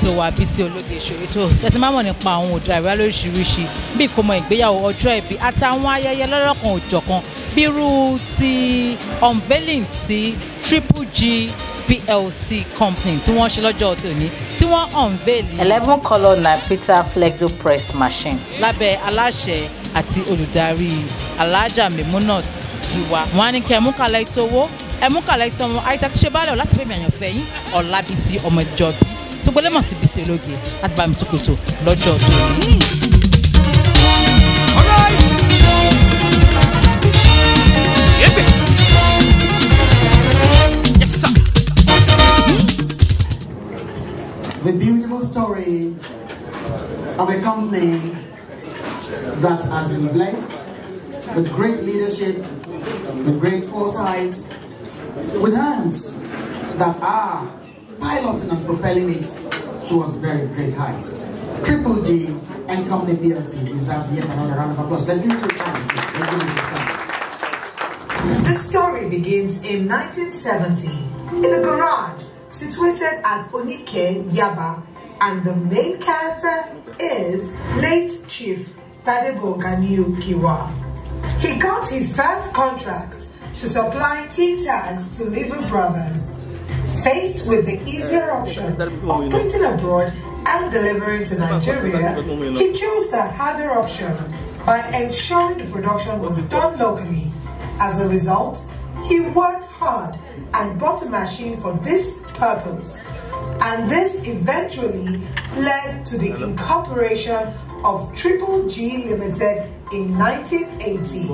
ètò wa Bísí Ológe Show ètò tẹ́tí máa mọ̀ nípa àwọn òdìrà lóríṣiríṣi bí ìkómọ ìgbéyàwó ọjọ́ ìbí àtàwọn ayẹyẹ lọ́lọ́kan òjọ̀kan bí irú ti Unveiling ti Triple G PLC company tí wọ́n ṣe lọ́jọ́ tòní tí wọ́n unveil 11 color Nilpeter Flexo press machine lábẹ́ aláṣẹ àti olùdarí Alhaja Memunat Giwa. Wọ́n á ní kí ẹ mú kàlẹ́ ètò owó ẹ mú kàlẹ́ ètò ọmọ Isaac Ṣebálẹ̀ láti bẹ́ẹ̀ mi àyànfẹ́ yín Ọlábísí ọmọ ìjọbí tó gbọ́lé mọ̀ sí Bísí Ológe láti bá mi tó kòtò lọ́jọ́ tòní. The beautiful story of a company that has been blessed with great leadership, with great foresight, with hands that are piloting and propelling it towards very great heights. Triple G and Company PLC deserves yet another round of applause. Let's give it to them. Let's give it to them. The story begins in 1970 in a garage situated at Onike, Yaba, and the main character is late Chief Badebo Giwa. He got his first contract to supply tea tags to Liver Brothers. Faced with the easier option of printing abroad and delivering to Nigeria, he chose the harder option by ensuring the production was done locally. As a result, he worked hard and bought a machine for this purpose, and this eventually led to the incorporation of Triple G Limited in 1980.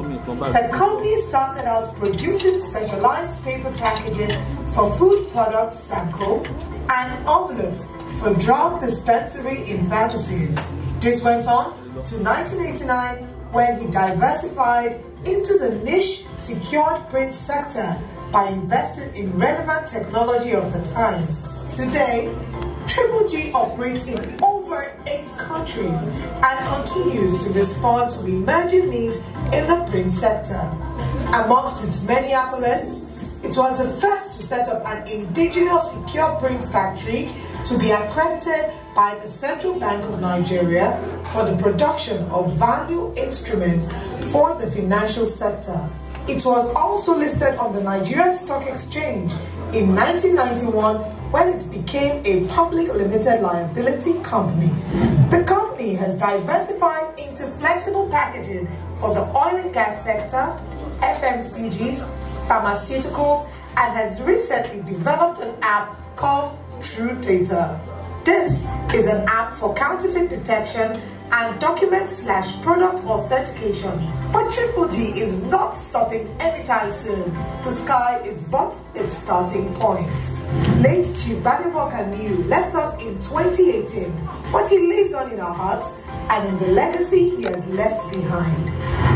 The company started out producing specialized paper packaging for food products, Sanko, and envelopes for drug dispensary in pharmacies. This went on to 1989 when he diversified into the niche secured print sector by investing in relevant technology of the time. Today, Triple G operates in over 8 countries and continues to respond to emerging needs in the print sector. Amongst its many accolades, it was the first to set up an indigenous secure print factory to be accredited by the Central Bank of Nigeria for the production of value instruments for the financial sector. It was also listed on the Nigerian Stock Exchange in 1991 when it became a public limited liability company. The company has diversified into flexible packaging for the oil and gas sector, FMCGs, pharmaceuticals, and has recently developed an app called True Data. This is an app for counterfeit detection and document/product authentication. But Triple G is not stopping anytime soon. The sky is but its starting point. Late Chief Badebo left us in 2018, but he lives on in our hearts and in the legacy he has left behind.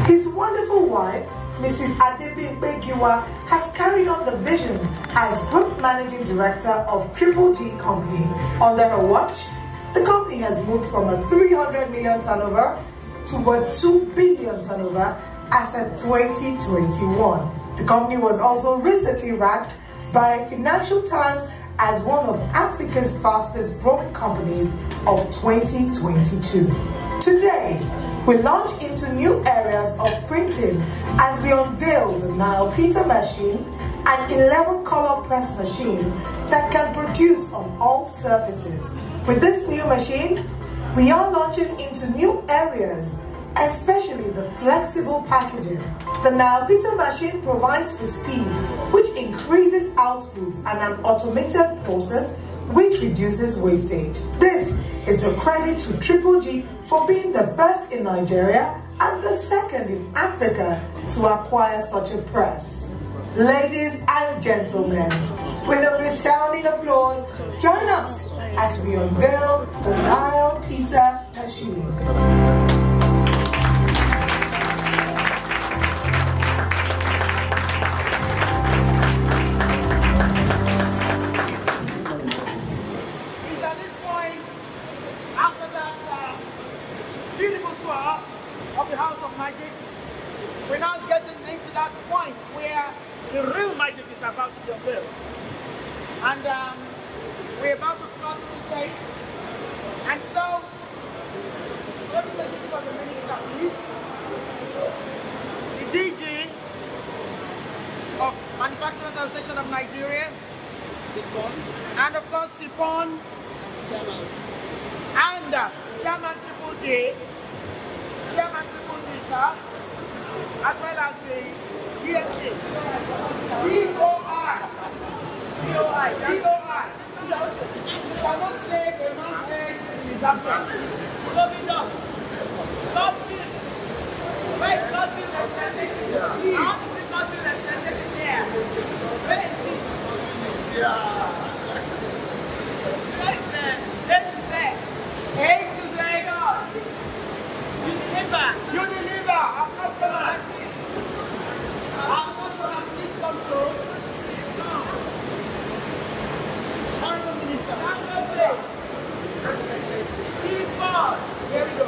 His wonderful wife, Mrs. Adebimpe Giwa, has carried on the vision as Group Managing Director of Triple G Company. Under her watch, the company has moved from a 300 million turnover to a 2 billion turnover as of 2021. The company was also recently ranked by Financial Times as one of Africa's fastest growing companies of 2022. Today, we launch into new areas of printing as we unveil the Nilpeter machine, an 11 color press machine that can produce on all surfaces. With this new machine, we are launching into new areas, especially the flexible packaging. The Nilpeter machine provides for speed, which increases output, and an automated process which reduces wastage. This is a credit to Triple G for being the first in Nigeria and the second in Africa to acquire such a press. Ladies and gentlemen, with a resounding applause, join us as we unveil the Nilpeter machine. Beautiful tour of the House of Magic. We're now getting into that point where the real magic is about to be unveiled. And we're about to cut the tape And so, representative of the minister, please. The DG of Manufacturers Association of Nigeria, and of course Sipon, and Chairman Triple J, Chairman Triple J, sir, as well as the DMA, DOI. You cannot say a man's name in his absence. You deliver our customers. Our customers, please come through. Honorable Minister. Here we go.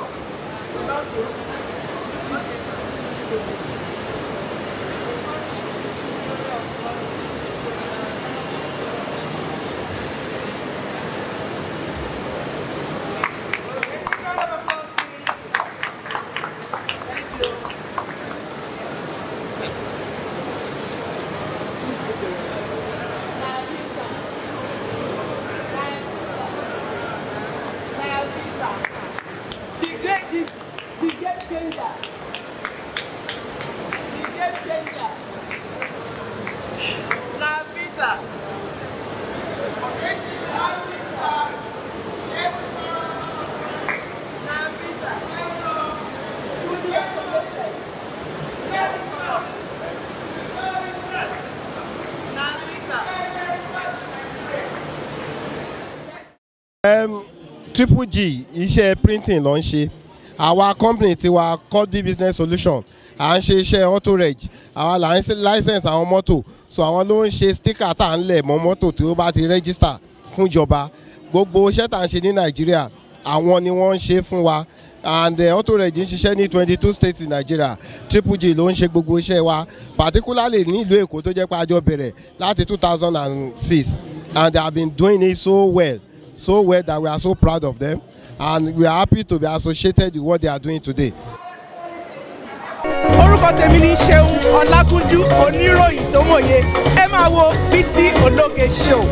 Triple G iṣẹ́ printing ló ń ṣe. Àwa company tiwa Cody Business Solution à ń ṣe iṣẹ́ auto reg. Àwa là ń license àwọn mọ́tò. So àwọn ló ń ṣe sticker tá à ń lẹ̀ mọ́ mọ́tò tí ó bá ti register fún ìjọba. Gbogbo iṣẹ́ tá à ń ṣe ní Nàìjíríà àwọn ni wọ́n ń ṣe fún wa. And auto reg ń ṣiṣẹ́ ní 22 states in Nigeria. Triple G ló ń ṣe gbogbo iṣẹ́ wa, particularly ní ìlú Èkó tó jẹ́ pé a jọ bẹ̀rẹ̀ láti 2006, and they have been doing it so well that we are so proud of them, and we are happy to be associated with what they are doing today. Orúkọ tèmi ni Ṣeun Ọlágúnjú, oníròyìn tó mòye. Ẹ máa wo Bísí Ológe Show.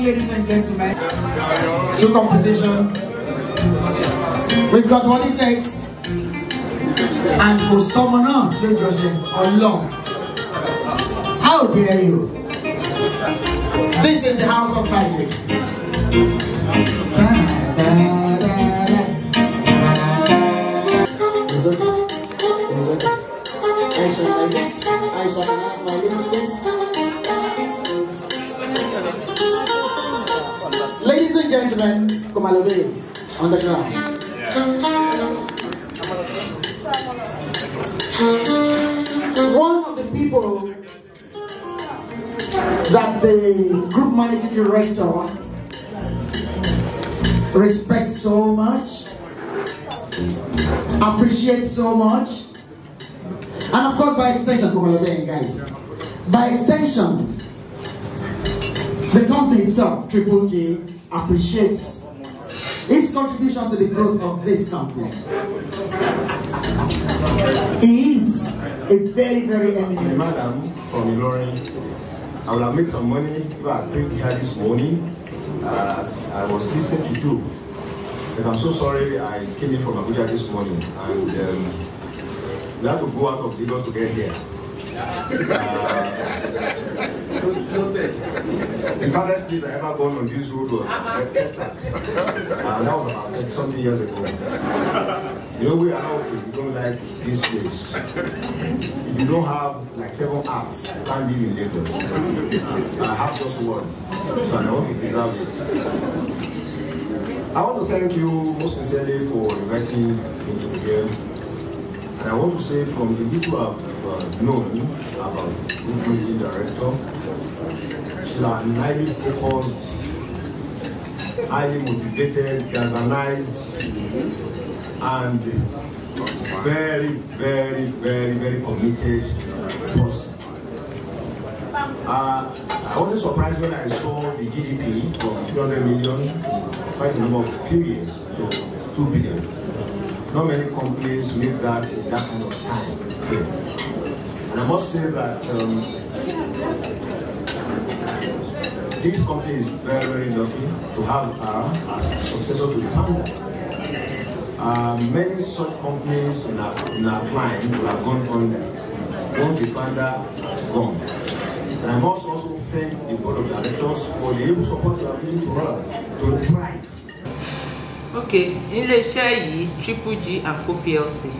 Ladies and gentlemen, to competition. We've got what it takes, and for someone else, alone. How dare you? This is the house of magic. Ladies and gentlemen, Komalode on the ground. One of the people that the group managing director respects so much, appreciates so much, and of course by extension, Komalode guys, by extension, the company itself, Triple J, appreciates his contribution to the growth of this company. He is a very, very eminent madam from Ilorin I would have made some money if I had prayed here this morning, as I was listening to do. But I'm so sorry I came in from Abuja this morning, and we had to go out of Lagos to get here. The farthest place I ever gone on this road was Festa. That was about 30-something years ago. You know, we are not okay. We don't like this place. If you don't have like 7 acts, you can't live in Lagos. I have just one, so I want to preserve it. I want to thank you most sincerely for inviting me to be here. And I want to say, from the little I've known about the managing director, she's a highly focused, highly motivated, galvanized, and very, very, very, very committed person. I wasn't surprised when I saw the GDP from 300 million, quite a number of few years, to 2 billion. Not many companies make that in that kind of time frame. And I must say that this company is very, very lucky to have her as a successor to the founder. Many such companies in our client will have gone under once the founder has gone. And I must also thank the board of directors for the able support you have given to her to thrive. Okay, ilé-iṣẹ́ yìí Triple G and Co PLC,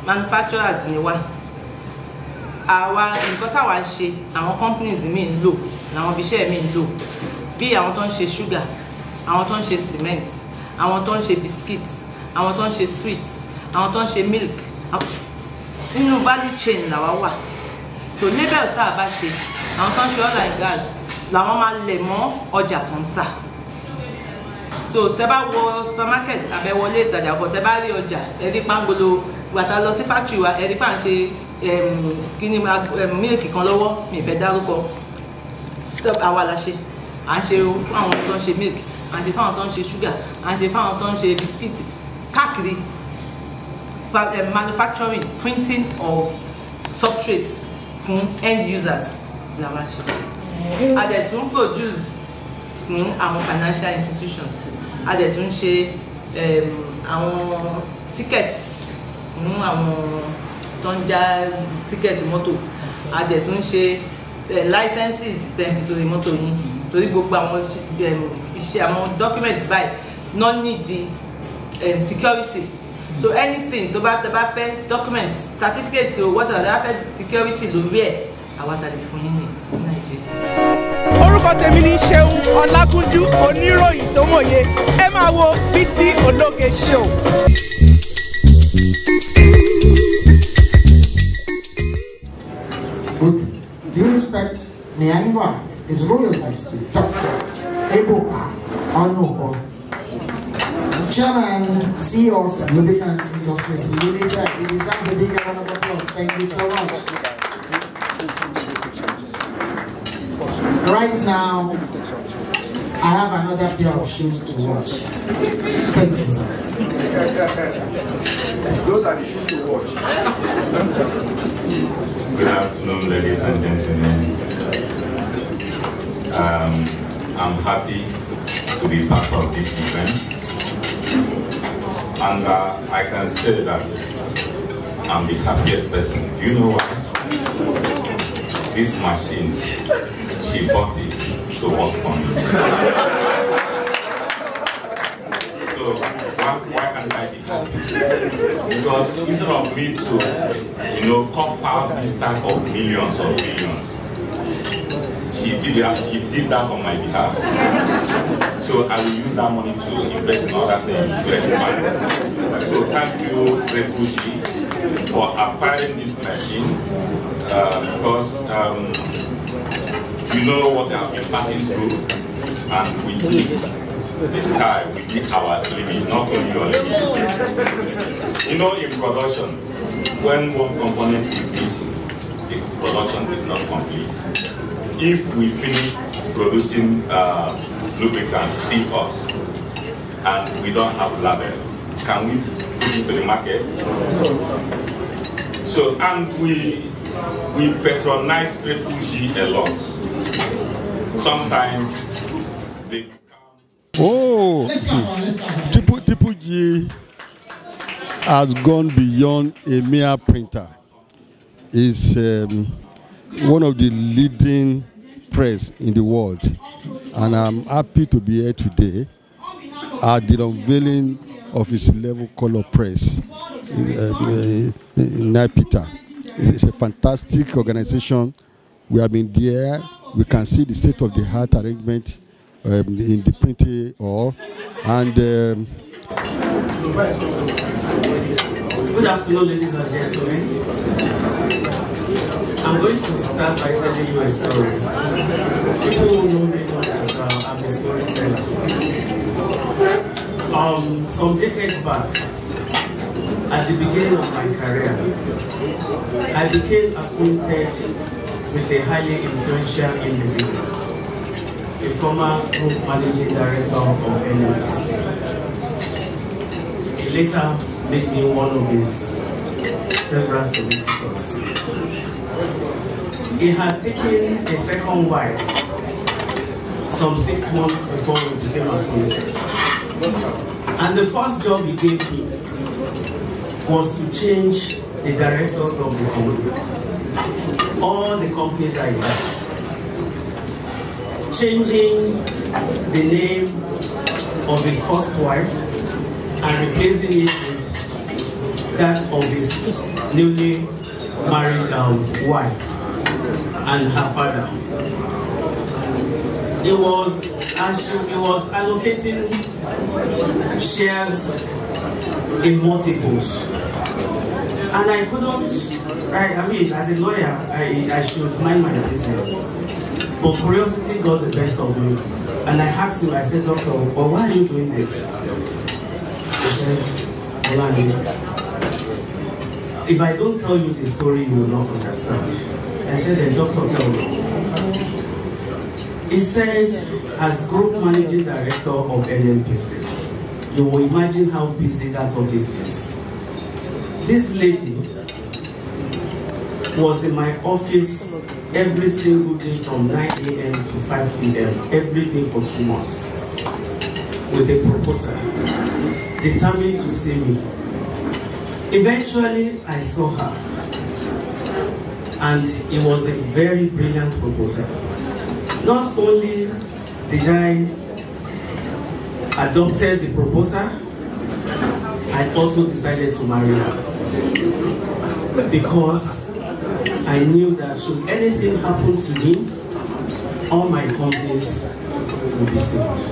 manufacturers ni wá. Àwa nǹkan táwa ń ṣe, àwọn companies mi ń lò, làwọn ibiṣẹ́ mi ń lò. Bí àwọn tó ń ṣe sugar, àwọn tó ń ṣe cement, àwọn tó ń ṣe biscuits, àwọn tó ń ṣe sweets, àwọn tó ń ṣe milk. Nínú value chain làwa wà. So labels tá a bá ṣe, àwọn tó ń ṣe oil and gas, làwọn máa lẹ̀ mọ́ ọjà tó ń tà. So tẹ́ bá wọ supermarket àbẹ̀wọlé ìtajà ọkọ̀, tẹ́ bá rí ọjà ẹ̀rí pangolo, gbàtà lọ sí factory wa ẹ̀rí pa ń ṣe kíní mílìkì kan lọ́wọ́, mi fẹ́ dárúkọ. Àwa la ṣe, à ń ṣe fún àwọn tó ń ṣe milk, à ń ṣe fún àwọn tó ń ṣe sugar, à ń ṣe fún àwọn tó ń ṣe biscuit, káàkiri manufacturing, printing of substrates fún end users làwa ṣe. A dẹ̀ tún produce fún àwọn financial institutions. A dẹ̀ tún ṣe àwọn tickets fún àwọn tó ń já ticket mọ́tò. A dẹ̀ tún ṣe licenses tẹ̀ fi sórí mọ́tò yín, torí gbogbo àwọn iṣẹ́ àwọn documents báyìí no need the security. So anything tó bá fẹ́ document, certificate o whatever tó bá fẹ́ security lórí ẹ̀, àwa ta lè fún yín ní Nàìjíríà. Orúkọ tèmi ní Ṣeun Ọlágúnjú, oníròyìn tó mòye. Ẹ máa wo Bísí Ológe Show. With due respect, may I invite His Royal Majesty Dr. Ebuka Onuko, Chairman, CEO of Lubricant Industries Limited. He deserves a big round of applause. Thank you so much. Right now, I have another pair of shoes to watch. Thank you, sir. Those are the shoes to watch. Good afternoon, ladies and gentlemen. I'm happy to be part of this event. And I can say that I'm the happiest person. Do you know why? This machine, she bought it to work for me. So why can't I be happy? Because instead of me to, cough out this type of millions or billions, she did that on my behalf. So I will use that money to invest in other things, to expand. So thank you, Tripple G, for acquiring this machine, because you know what I have been passing through, and with this sky will be our limit, not only your limit. In production, when one component is missing, the production is not complete. If we finish producing lubricants, see us, and we don't have label, can we put it to the market? So, and we patronize Triple G a lot. Sometimes they Triple G has gone beyond a mere printer. It's one of the leading press in the world, and I'm happy to be here today at the unveiling of his level color press in Nilpeter. It's a fantastic organization. We have been there. We can see the state-of-the-art arrangement in the printing hall. And good afternoon, ladies and gentlemen. I'm going to start by telling you a story. People who know me know that I'm a storyteller. Some decades back, at the beginning of my career, I became acquainted with a highly influential individual, a former group managing director of NLPC. He later made me one of his several solicitors. He had taken a second wife some 6 months before we became acquainted. And the first job he gave me was to change the directors of the company. All the companies like that. Changing the name of his first wife and replacing it with that of his newly married wife and her father. It was allocating shares in multiples. And I couldn't, I mean, as a lawyer, I should mind my business. But curiosity got the best of me. And I asked him, I said, Doctor, well, why are you doing this? He said, Olani, if I don't tell you the story, you will not understand. I said, then Doctor, tell me. He said, as Group Managing Director of NLPC, you will imagine how busy that office is. This lady was in my office every single day from 9 a.m. to 5 p.m. every day for 2 months with a proposal, determined to see me. Eventually, I saw her, and it was a very brilliant proposal. Not only did I adopt the proposal, I also decided to marry her because I knew that should anything happen to me, all my companies would be saved.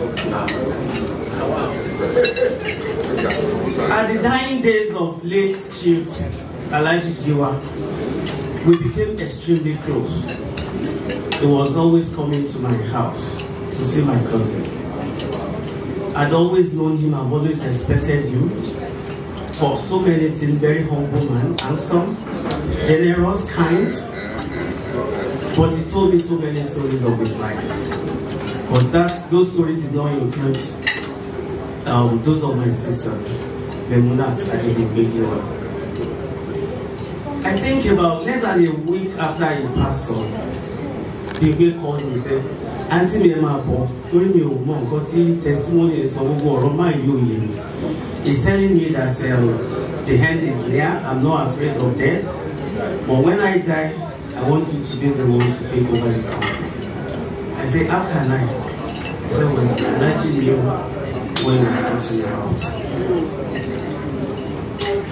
At the dying days of late Chief Alhaji Giwa, we became extremely close. He was always coming to my house to see my cousin. I'd always known him, I've always respected him for so many things. Very humble man, handsome, generous, kind. But he told me so many stories of his life. But those stories did not include those of my sister, Memunat Adebimbegiwa. I think about less than a week after he passed on, Bigbe called me and said, Auntie Memapo, testimony is he's telling me that the end is near, I'm not afraid of death, but when I die, I want you to be the one to take over the company. I said, how can I? I said, well, imagine you when we're talking about.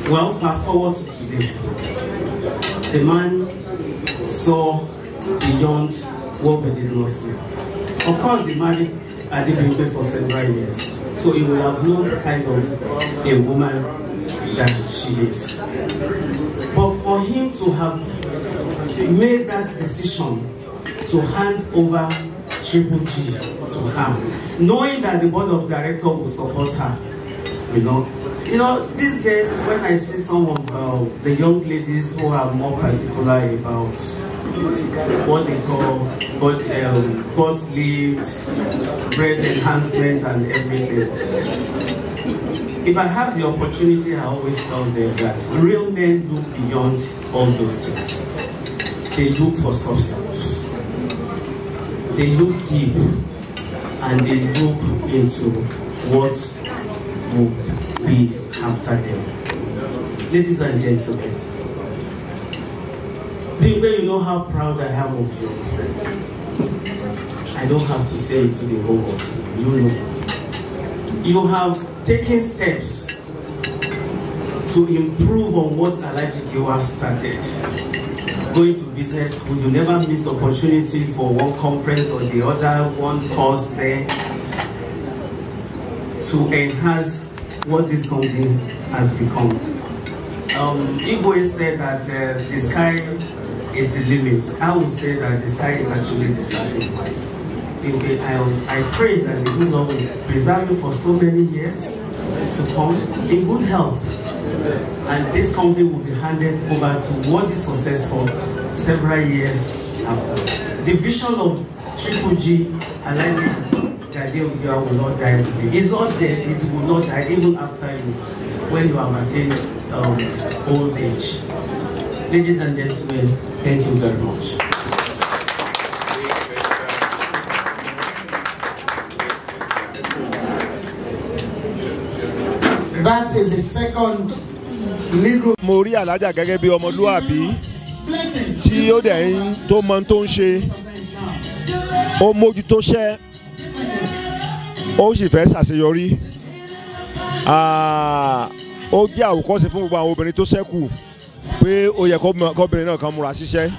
Well, fast forward to today. The man saw beyond what we did not see. Of course, he married Adebimbe for several years, so he will have known the kind of a woman that she is. But for him to have made that decision to hand over Triple G to her, knowing that the board of directors will support her, you know, these days when I see some of the young ladies who are more particular about what they call butt lift, breast enhancement and everything, If I have the opportunity, I always tell them that real men look beyond all those things. They look for substance. They look deep, and they look into what will be after them. Ladies and gentlemen, Bimbe, you know how proud I am of you. I don't have to say it to the whole world. You know. You have taken steps to improve on what Alhaji Giwa started. Going to business school, you never missed opportunity for one conference or the other, one course there, to enhance what this company has become. Igwe said that the sky is the limit. I would say that the sky is actually the starting point. I pray that the good Lord will preserve you for so many years to come in good health. And this company will be handed over to what is successful several years after. The vision of Triple G, I like the idea of you will not die. It's not there, it will not die even after you, when you have attained old age. Ladies and gentlemen, thank you very much. That is the second legal. Mo rí Alhaja gẹ́gẹ́ bí ọmọlúwàbí tí ó dẹ̀ ń tó mọ tó ń ṣe, ó mójútó ṣẹ́, ó sì fẹ́ ṣàṣeyọrí. Ó jẹ́ àwòkọ́ṣe fún gbogbo àwọn obìnrin tó ṣẹ́kù pé ó yẹ kọ́bìnrin náà kan múra ṣiṣẹ́.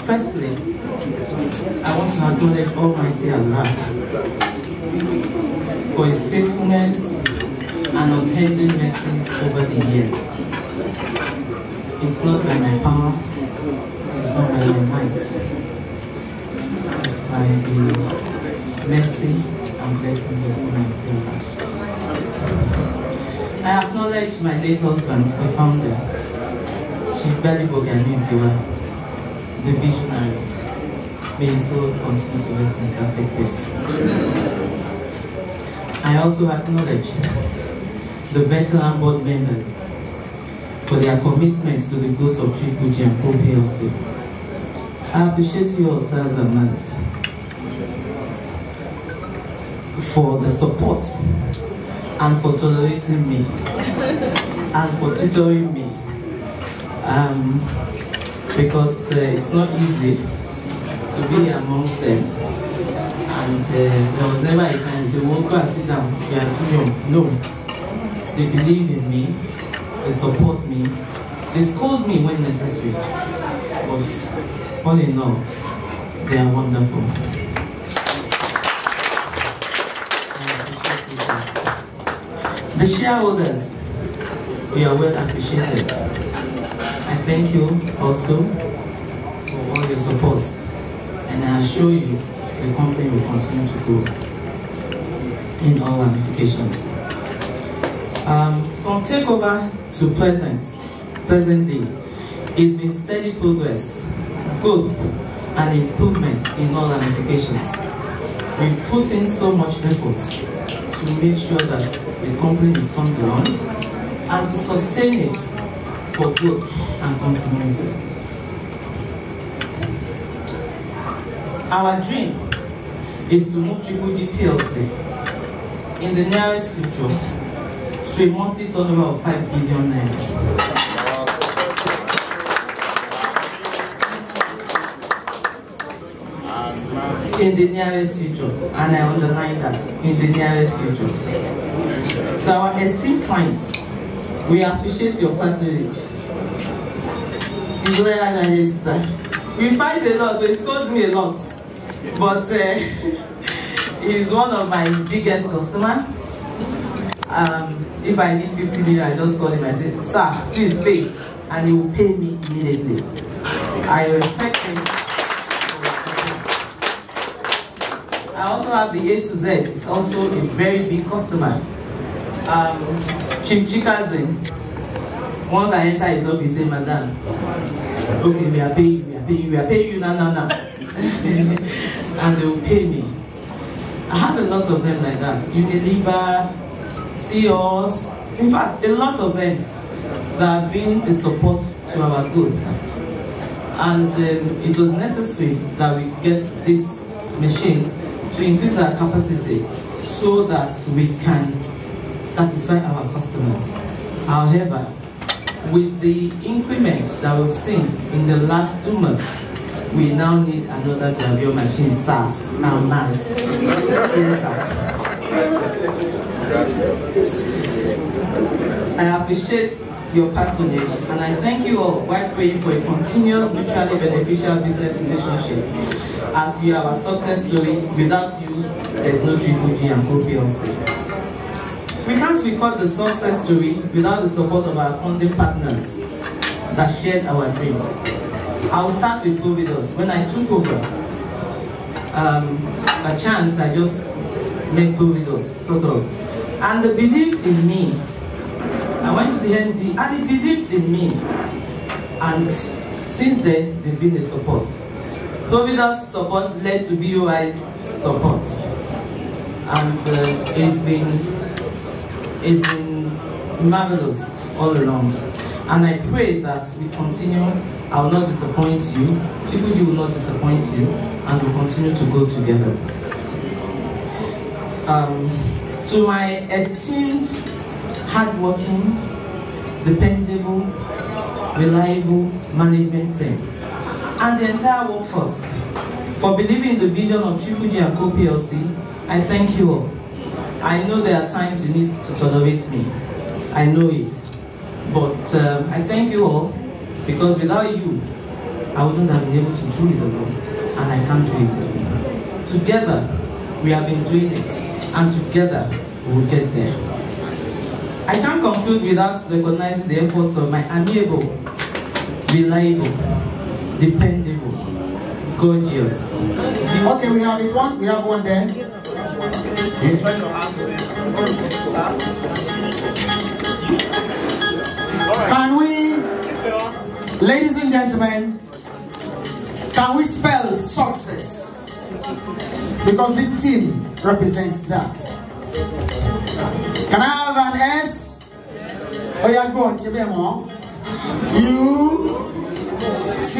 Firstly, I want to acknowledge Almighty Allah for His faithfulness and unending mercies over the years. It's not by my power, it's not by my might, it's by the mercy and blessings of Almighty Allah. I acknowledge my late husband, the founder, Chief Nilpeter, the visionary. May his soul continue to rest in perfect peace. I also acknowledge the veteran board members for their commitments to the growth of Triple G and Pro PLC. I appreciate you all, sirs and mothers, for the support and for tolerating me and for tutoring me. Because it's not easy to be amongst them, and there was never a time they say, well, go and sit down, you are too young. No, they believe in me, they support me, they scold me when necessary, but all in all, they are wonderful. The shareholders, we are well appreciated. I thank you also for all your support, and I assure you the company will continue to grow in all ramifications. From takeover to present day, it's been steady progress, growth, and improvement in all ramifications. We've put in so much effort to make sure that the company is turned around and to sustain it for growth and continuity. Our dream is to move Triple G PLC in the nearest future to a monthly turnover of 5 billion naira. In the nearest future, and I underline that, in the nearest future. So our esteemed clients, we appreciate your patronage. His Royal Majesty. We fight a lot, so it scolds me a lot. But he's one of my biggest customers. If I need 50 million, I just call him and say, sir, please pay. And he will pay me immediately. I respect him. I also have the A to Z. It's also a very big customer. Chief Chikazin. Once I enter his office, he say, Madam, okay, we are paying you now. And they will pay me. I have a lot of them like that. Unilever, CEOs, in fact, a lot of them that have been a support to our growth. And it was necessary that we get this machine to increase our capacity so that we can satisfy our customers. However, with the increments that we've seen in the last 2 months, we now need another gravure machine, SAS. Now. Yes, sir. I appreciate your patronage and I thank you all while praying for a continuous mutually beneficial business relationship. As you are our success story, without you, there is no Triple G and Co PLC. We can't record the success story without the support of our funding partners that shared our dreams. I will start with Providus. When I took over, a chance I just met Providus, sort of. And they believed in me. I went to the MD and he believed in me. And since then, they've been the support. Providus support led to BOI's support. And it's been marvelous all along. And I pray that we continue. I will not disappoint you. Triple G will not disappoint you. And we'll continue to go together. To my esteemed, hardworking, dependable, reliable management team, and the entire workforce for believing in the vision of Triple G and Co PLC, I thank you all. I know there are times you need to tolerate me. I know it. But I thank you all because without you, I wouldn't have been able to do it alone. And I can't do it alone. Together, we have been doing it. And together, we will get there. I can't conclude without recognizing the efforts of my amiable, reliable, dependable, gorgeous. Okay, we have it one. We have one there. Stretch your hands, please. Can we, ladies and gentlemen, can we spell success? Because this team represents that. Can I have an S? Oh yeah, go on, Chebemo. U C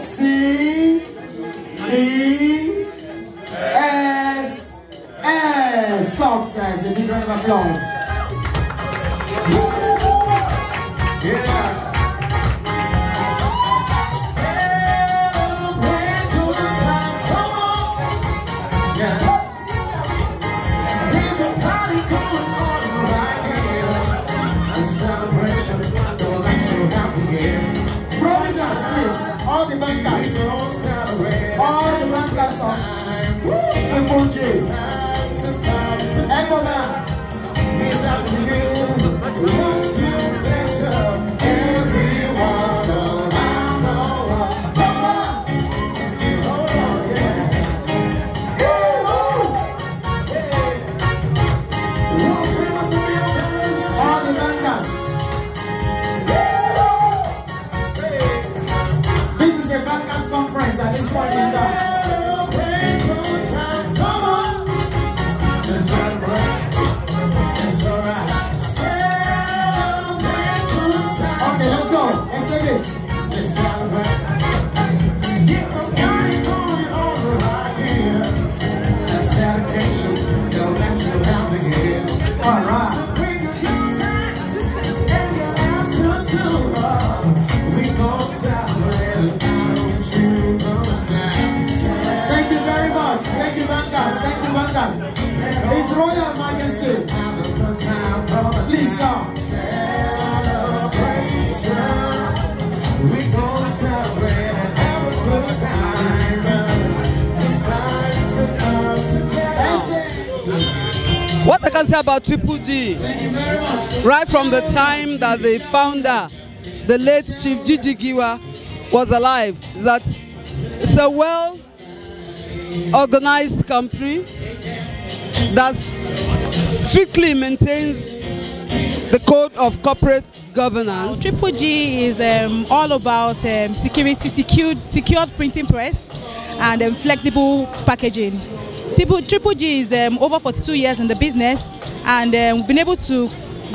C E S S. Success. A big round of applause. Yeah. All the bankers of Triple G. Echo man. It's up to you. What's your pleasure? Everyone around the world. Come on. Oh, yeah. All the bankers. This is a bankers conference at this point in time. Okay, let's go. Let's take it. Let's celebrate. Get the party going on right here. That's dedication. Don't let you down again. All right. So bring your good time and your answer to we gon' celebrate and follow what you gonna do. Thank you very much. Thank you, bankers. Thank you, bankers. His Royal Majesty. Please, sir. We gon' celebrate and have a good time. It's time to come together. What I can say about Triple G, right from the time that the founder, the late Chief Gigi Giwa, was alive, is that it's a well-organized company that strictly maintains the code of corporate governance? Triple G is all about secured printing press and flexible packaging. Triple G is over 42 years in the business, and we've been able to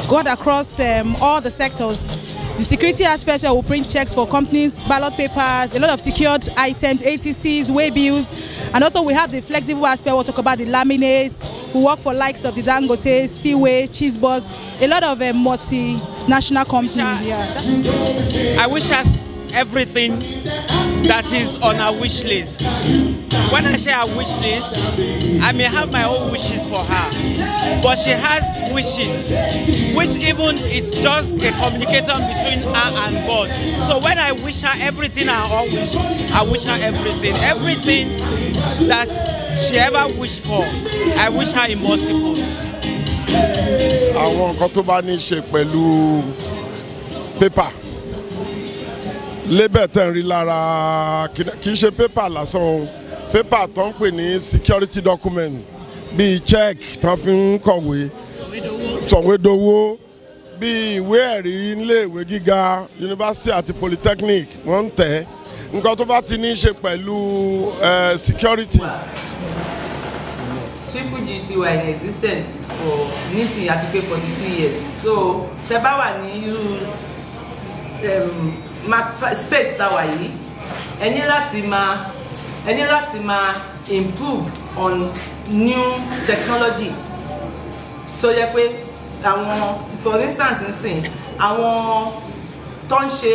go across all the sectors. The security aspect, where we print checks for companies, ballot papers, a lot of secured items, ATCs, waybills, and also we have the flexible aspect. We'll talk about the laminates. We work for likes of the Dangote, Seaway, Cheesebuzz, a lot of multinational companies here. I wish us everything that is on our wish list. When I share our wish list, I may have my own wishes for her, but she has wishes, which even it's just a communication between her and God. So when I wish her everything I wish her everything that she ever wished for, I wish her in multiples. Àwọn nǹkan tó bá ní ṣe pẹ̀lú pépà label tẹ̀ ń rí lára kì í ṣe pépà lásán, pépà tó ń pè ní security document bíi check tó fi ń kọ̀wé sọ̀wédowó bíi ìwé ẹ̀rí iléèwé gíga yunifásitì àti polytechnic wọ́n ń tẹ̀ nǹkan tó bá ti ní ṣe pẹ̀lú security. Triple G ti wà in existence for nísìnyí àti pé 42 years. So tẹ́ bá wà ní irú space táwa yìí, ẹ ní láti máa improve on new technology. So yẹ pé àwọn for instance nsìn àwọn tó ń ṣe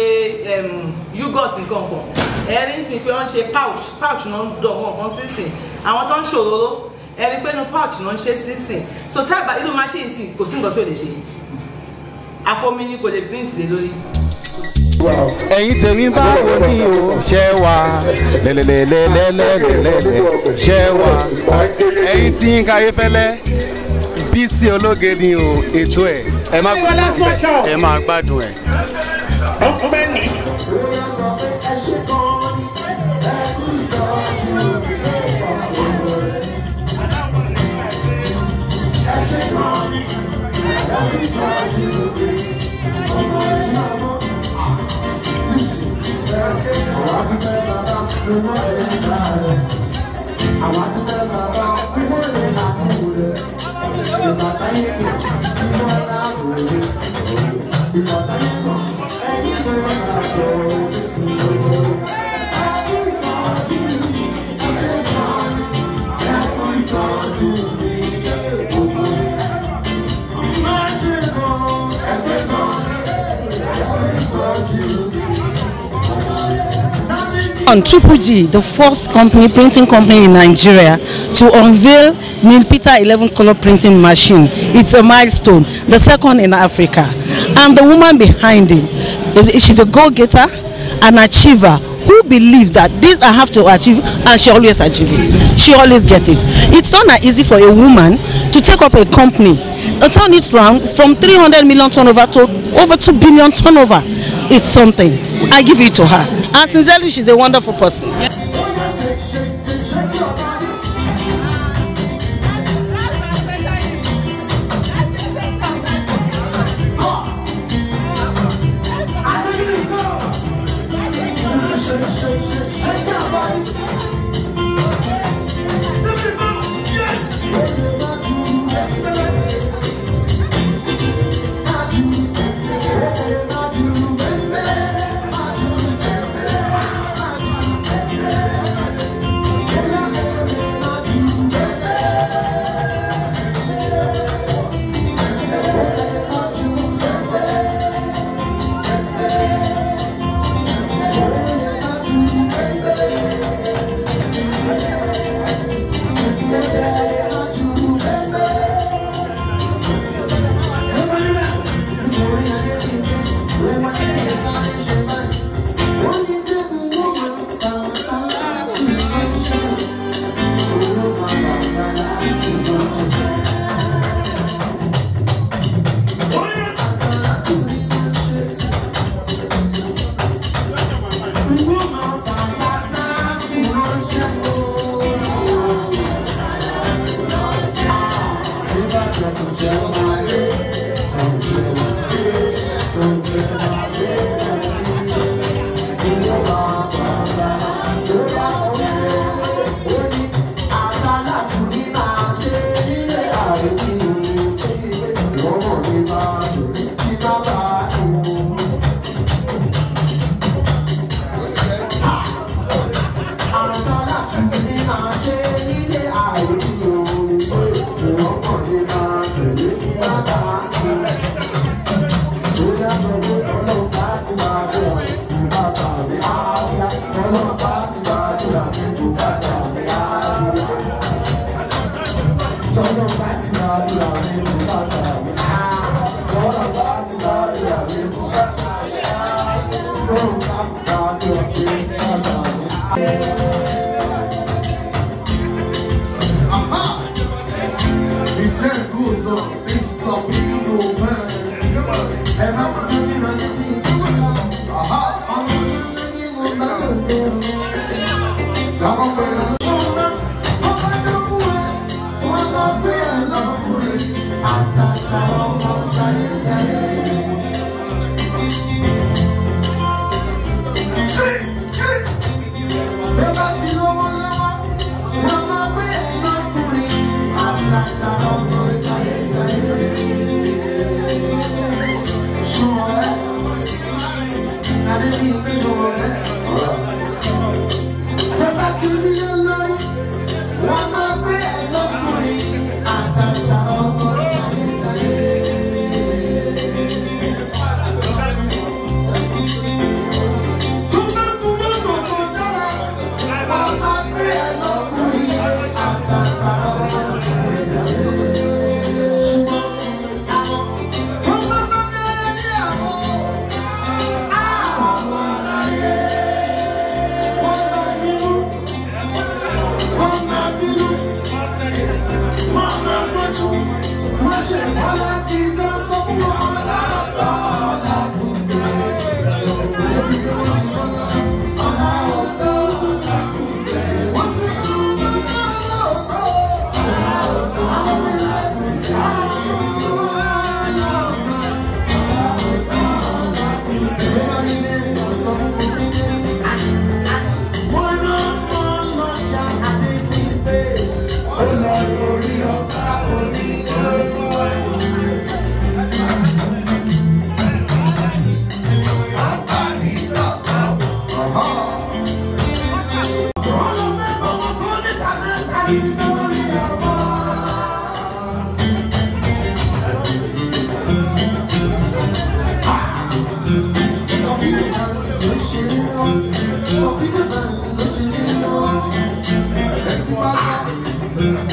yogurt nǹkan kan ẹ̀rí nsìn pé wọ́n ṣe pouch náà ń dọ̀ wọ́n kan sísìn àwọn tó ń ṣòróró ẹ̀rí pé inú pouch náà ń ṣe sísìn. So tábà irú machine sì kò sí nǹkan tó lè ṣe àfomi ni kò lè print lé lórí. ẹ̀yin tèmi báwo ni o ṣe wà lẹ́lẹ́lẹ́lẹ́lẹ́lẹ́lẹ́ ṣe wà ẹ̀yin tí Yínká Ayéfẹ́lẹ́ Bísí Ológe ni o ètò ẹ̀ ẹ máa gbádùn ẹ̀. On Triple G, the first printing company in Nigeria to unveil Nilpeter 11 color printing machine. It's a milestone, the second in Africa. And the woman behind it, she's a go-getter, an achiever, who believes that this I have to achieve, and she always achieves it. She always gets it. It's not easy for a woman to take up a company, turn it around from 300 million turnover to over 2 billion turnover. It's something. I give it to her. And sincerely, she's a wonderful person. Let's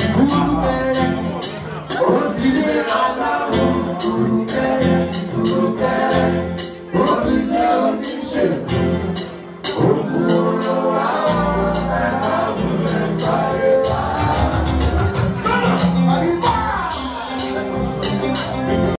see